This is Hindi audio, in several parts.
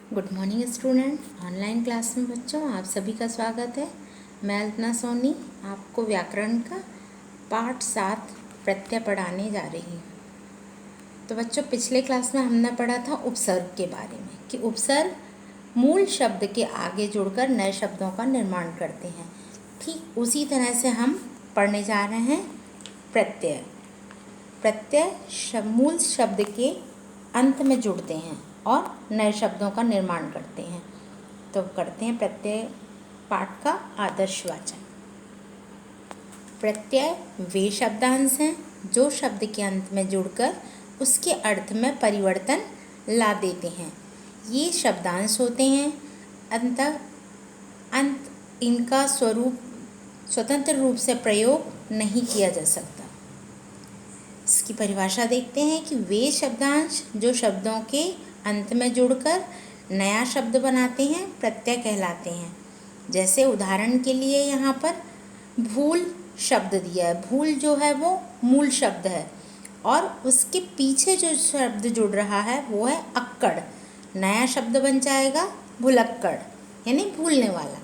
Good morning student. Online class में बच्चों आप सभी का स्वागत है। मैं अल्पना सोनी आपको व्याकरण का पाठ 7 प्रत्यय पढ़ाने जा रही हूँ। तो बच्चों पिछले क्लास में हमने पढ़ा था उपसर्ग के बारे में कि उपसर्ग मूल शब्द के आगे जुड़कर नए शब्दों का निर्माण करते हैं। ठीक उसी तरह से हम पढ़ने जा रहे हैं प्रत्यय। प्रत्यय मूल शब्द के अंत में जुड़ते हैं और नए शब्दों का निर्माण करते हैं। तो करते हैं प्रत्यय पाठ का आदर्श वाचन। प्रत्यय वे शब्दांश हैं जो शब्द के अंत में जुड़कर उसके अर्थ में परिवर्तन ला देते हैं। ये शब्दांश होते हैं अंत इनका स्वरूप स्वतंत्र रूप से प्रयोग नहीं किया जा सकता। इसकी परिभाषा देखते हैं कि वे शब्दांश जो शब्दों के अंत में जुड़कर नया शब्द बनाते हैं प्रत्यय कहलाते हैं। जैसे उदाहरण के लिए यहाँ पर भूल शब्द दिया है। भूल जो है वो मूल शब्द है और उसके पीछे जो शब्द जुड़ रहा है वो है अक्कड़। नया शब्द बन जाएगा भुलक्कड़ यानी भूलने वाला।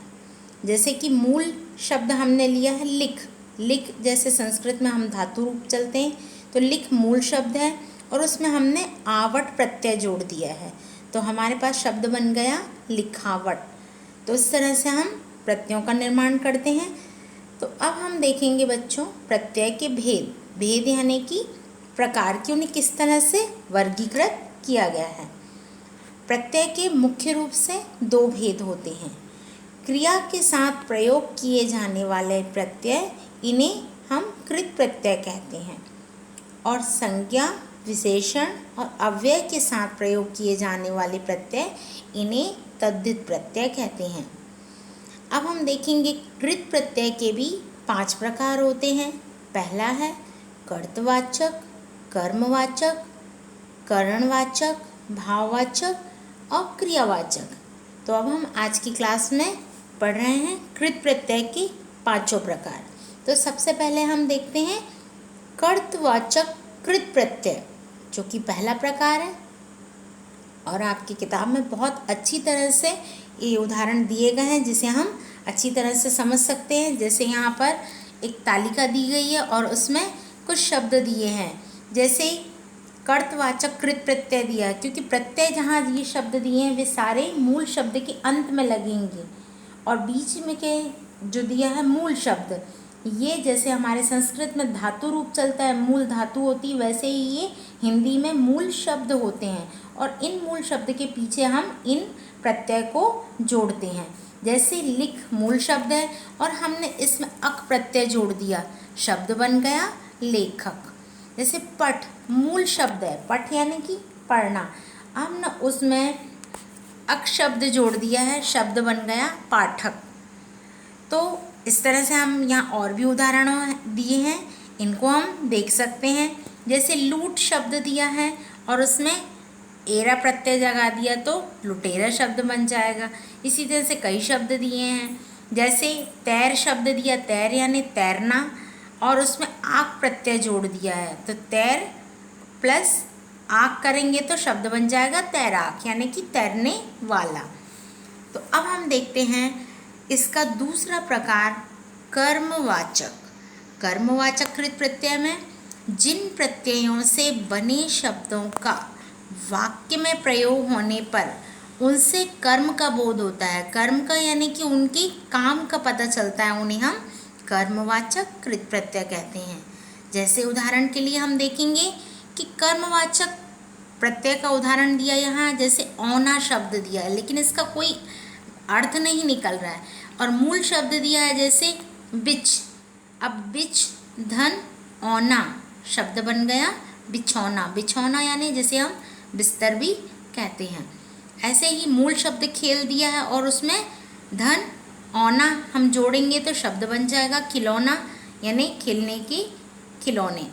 जैसे कि मूल शब्द हमने लिया है लिख। लिख जैसे संस्कृत में हम धातु रूप चलते हैं तो लिख मूल शब्द है और उसमें हमने आवट प्रत्यय जोड़ दिया है तो हमारे पास शब्द बन गया लिखावट। तो इस तरह से हम प्रत्ययों का निर्माण करते हैं। तो अब हम देखेंगे बच्चों प्रत्यय के भेद। भेद यानी कि प्रकार की उन्हें किस तरह से वर्गीकृत किया गया है। प्रत्यय के मुख्य रूप से 2 भेद होते हैं। क्रिया के साथ प्रयोग किए जाने वाले प्रत्यय इन्हें हम कृत प्रत्यय कहते हैं और संज्ञा विशेषण और अव्यय के साथ प्रयोग किए जाने वाले प्रत्यय इन्हें तद्धित प्रत्यय कहते हैं। अब हम देखेंगे कृत प्रत्यय के भी 5 प्रकार होते हैं। पहला है कर्तवाचक, कर्मवाचक, करणवाचक, भाववाचक और क्रियावाचक। तो अब हम आज की क्लास में पढ़ रहे हैं कृत प्रत्यय के 5 प्रकार। तो सबसे पहले हम देखते हैं कर्तवाचक कृत प्रत्यय जो कि पहला प्रकार है और आपकी किताब में बहुत अच्छी तरह से ये उदाहरण दिए गए हैं जिसे हम अच्छी तरह से समझ सकते हैं। जैसे यहाँ पर एक तालिका दी गई है और उसमें कुछ शब्द दिए हैं। जैसे कर्तवाचक कृत प्रत्यय दिया है क्योंकि प्रत्यय जहाँ ये शब्द दिए हैं वे सारे मूल शब्द के अंत में लगेंगे और बीच में के जो दिया है मूल शब्द ये जैसे हमारे संस्कृत में धातु रूप चलता है मूल धातु होती वैसे ही ये हिंदी में मूल शब्द होते हैं और इन मूल शब्द के पीछे हम इन प्रत्यय को जोड़ते हैं। जैसे लिख मूल शब्द है और हमने इसमें अक प्रत्यय जोड़ दिया शब्द बन गया लेखक। जैसे पठ मूल शब्द है पठ यानी कि पढ़ना, हमने उसमें अक शब्द जोड़ दिया है शब्द बन गया पाठक। तो इस तरह से हम यहाँ और भी उदाहरण दिए हैं इनको हम देख सकते हैं। जैसे लूट शब्द दिया है और उसमें एरा प्रत्यय जगा दिया तो लुटेरा शब्द बन जाएगा। इसी तरह से कई शब्द दिए हैं। जैसे तैर शब्द दिया तैर यानी तैरना और उसमें आक प्रत्यय जोड़ दिया है तो तैर प्लस आक करेंगे तो शब्द बन जाएगा तैराक यानी कि तैरने वाला। तो अब हम देखते हैं इसका दूसरा प्रकार कर्मवाचक। कर्मवाचक कृत प्रत्यय में जिन प्रत्ययों से बने शब्दों का वाक्य में प्रयोग होने पर उनसे कर्म का बोध होता है। कर्म का यानी कि उनके काम का पता चलता है उन्हें हम कर्मवाचक कृत प्रत्यय कहते हैं। जैसे उदाहरण के लिए हम देखेंगे कि कर्मवाचक प्रत्यय का उदाहरण दिया यहाँ जैसे औना शब्द दिया है लेकिन इसका कोई अर्थ नहीं निकल रहा है और मूल शब्द दिया है जैसे बिछ। अब बिछ धन औना शब्द बन गया बिछौना। बिछौना यानी जैसे हम बिस्तर भी कहते हैं। ऐसे ही मूल शब्द खेल दिया है और उसमें धन औना हम जोड़ेंगे तो शब्द बन जाएगा खिलौना यानी खेलने के खिलौने।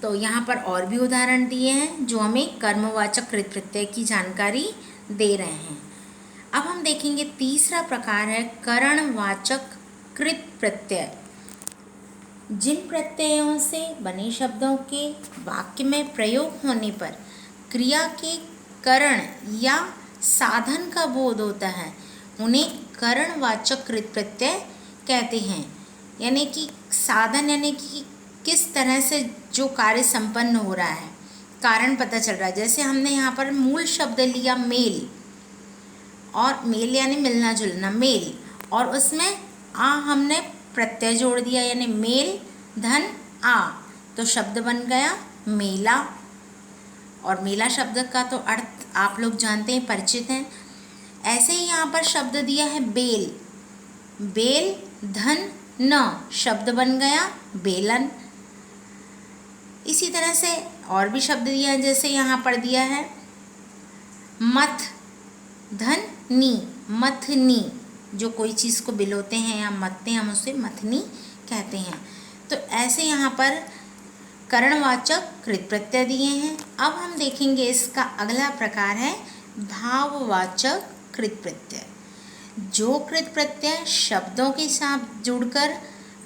तो यहाँ पर और भी उदाहरण दिए हैं जो हमें कर्मवाचक कृत प्रत्यय की जानकारी दे रहे हैं। अब हम देखेंगे तीसरा प्रकार है करणवाचक कृत प्रत्यय। जिन प्रत्ययों से बने शब्दों के वाक्य में प्रयोग होने पर क्रिया के करण या साधन का बोध होता है उन्हें करणवाचक कृत प्रत्यय कहते हैं। यानी कि साधन यानी कि किस तरह से जो कार्य संपन्न हो रहा है, कारण पता चल रहा है। जैसे हमने यहाँ पर मूल शब्द लिया मेल, और मेल यानी मिलना जुलना, मेल, और उसमें आ हमने प्रत्यय जोड़ दिया यानी मेल धन आ, तो शब्द बन गया मेला। और मेला शब्द का तो अर्थ आप लोग जानते हैं, परिचित हैं। ऐसे ही यहाँ पर शब्द दिया है बेल, बेल धन न, शब्द बन गया बेलन। इसी तरह से और भी शब्द दिया है, जैसे यहाँ पर दिया है मथ धन नी, मथनी, जो कोई चीज़ को बिलोते हैं या मथते हैं हम उसे मथनी कहते हैं। तो ऐसे यहाँ पर करणवाचक कृत प्रत्यय दिए हैं। अब हम देखेंगे इसका अगला प्रकार है भाववाचक कृत प्रत्यय। जो कृत प्रत्यय शब्दों के साथ जुड़कर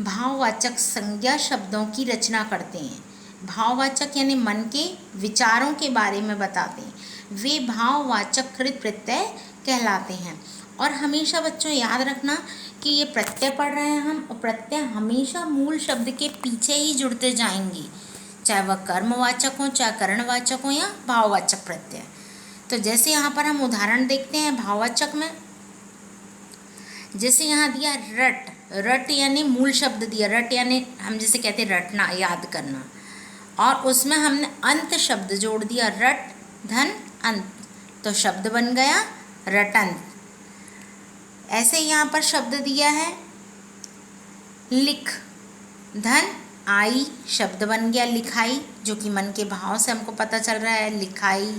भाववाचक संज्ञा शब्दों की रचना करते हैं। भाववाचक यानी मन के विचारों के बारे में बताते हैं, वे भाववाचक कृत प्रत्यय कहलाते हैं। और हमेशा बच्चों याद रखना कि ये प्रत्यय पढ़ रहे हैं हम, और प्रत्यय हमेशा मूल शब्द के पीछे ही जुड़ते जाएंगे, चाहे वह कर्मवाचक हो, चाहे करणवाचक हो या भाववाचक प्रत्यय। तो जैसे यहाँ पर हम उदाहरण देखते हैं भाववाचक में, जैसे यहाँ दिया रट, रट यानी मूल शब्द दिया, रट यानी हम जैसे कहते हैं रटना, याद करना, और उसमें हमने अंत शब्द जोड़ दिया रट धन अंत, तो शब्द बन गया रटंत। ऐसे यहाँ पर शब्द दिया है लिख धन आई, शब्द बन गया लिखाई, जो कि मन के भाव से हमको पता चल रहा है, लिखाई,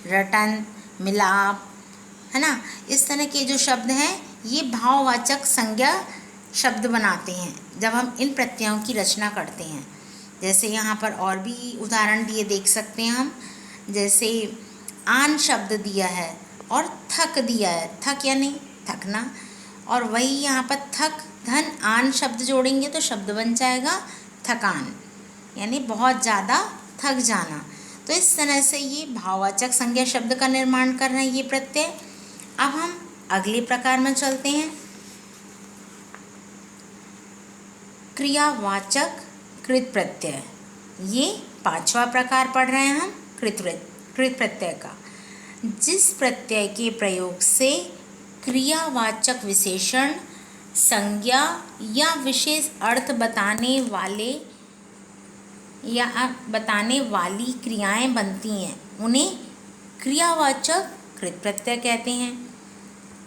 रटन, मिलाप, है ना। इस तरह के जो शब्द हैं ये भाववाचक संज्ञा शब्द बनाते हैं जब हम इन प्रत्ययों की रचना करते हैं। जैसे यहाँ पर और भी उदाहरण दिए देख सकते हैं हम, जैसे आन शब्द दिया है और थक दिया है, थक यानी थकना, और वही यहाँ पर थक धन आन शब्द जोड़ेंगे तो शब्द बन जाएगा थकान, यानी बहुत ज़्यादा थक जाना। तो इस तरह से ये भाववाचक संज्ञा शब्द का निर्माण कर रहे हैं ये प्रत्यय। अब हम अगले प्रकार में चलते हैं, क्रियावाचक कृत प्रत्यय। ये 5वां प्रकार पढ़ रहे हैं हम कृत प्रत्यय का, जिस प्रत्यय के प्रयोग से क्रियावाचक विशेषण, संज्ञा या विशेष अर्थ बताने वाली क्रियाएं बनती हैं उन्हें क्रियावाचक कृत प्रत्यय कहते हैं।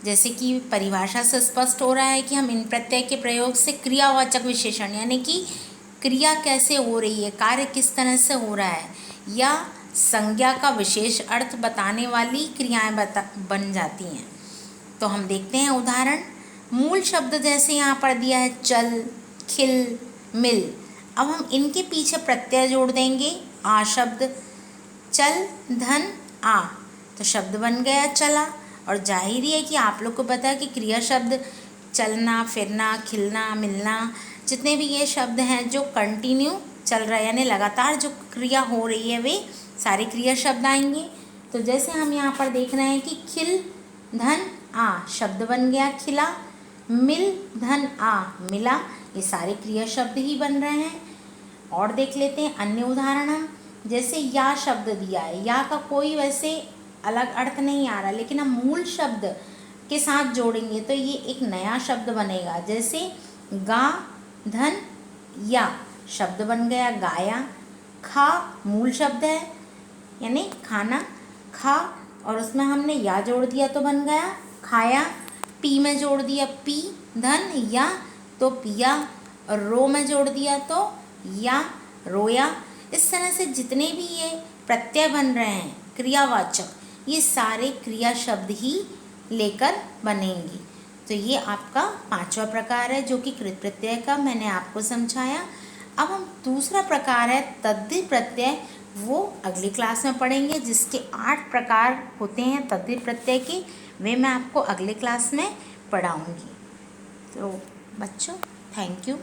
जैसे कि परिभाषा से स्पष्ट हो रहा है कि हम इन प्रत्यय के प्रयोग से क्रियावाचक विशेषण यानी कि क्रिया कैसे हो रही है, कार्य किस तरह से हो रहा है, या संज्ञा का विशेष अर्थ बताने वाली क्रियाएं बन जाती हैं। तो हम देखते हैं उदाहरण। मूल शब्द जैसे यहाँ पर दिया है चल, खिल, मिल, अब हम इनके पीछे प्रत्यय जोड़ देंगे आ शब्द, चल धन आ, तो शब्द बन गया चला। और जाहिर है कि आप लोग को पता है कि क्रिया शब्द चलना, फिरना, खिलना, मिलना, जितने भी ये शब्द हैं जो कंटिन्यू चल रहा है यानी लगातार जो क्रिया हो रही है वे सारे क्रिया शब्द आएंगे। तो जैसे हम यहाँ पर देख रहे हैं कि खिल धन आ, शब्द बन गया खिला, मिल धन आ, मिला, ये सारे क्रिया शब्द ही बन रहे हैं। और देख लेते हैं अन्य उदाहरण हम, जैसे या शब्द दिया है, या का कोई वैसे अलग अर्थ नहीं आ रहा, लेकिन हम मूल शब्द के साथ जोड़ेंगे तो ये एक नया शब्द बनेगा। जैसे गा धन या, शब्द बन गया गाया, खा मूल शब्द है यानी खाना, खा, और उसमें हमने या जोड़ दिया तो बन गया खाया, पी में जोड़ दिया पी धन या तो पिया, और रो में जोड़ दिया तो या रोया। इस तरह से जितने भी ये प्रत्यय बन रहे हैं क्रियावाचक, ये सारे क्रिया शब्द ही लेकर बनेंगे। तो ये आपका 5वां प्रकार है जो कि कृत प्रत्यय का मैंने आपको समझाया। अब हम दूसरा प्रकार है तद्धित प्रत्यय, वो अगली क्लास में पढ़ेंगे, जिसके 8 प्रकार होते हैं तद्धित प्रत्यय के, वे मैं आपको अगले क्लास में पढ़ाऊँगी। तो बच्चों थैंक यू।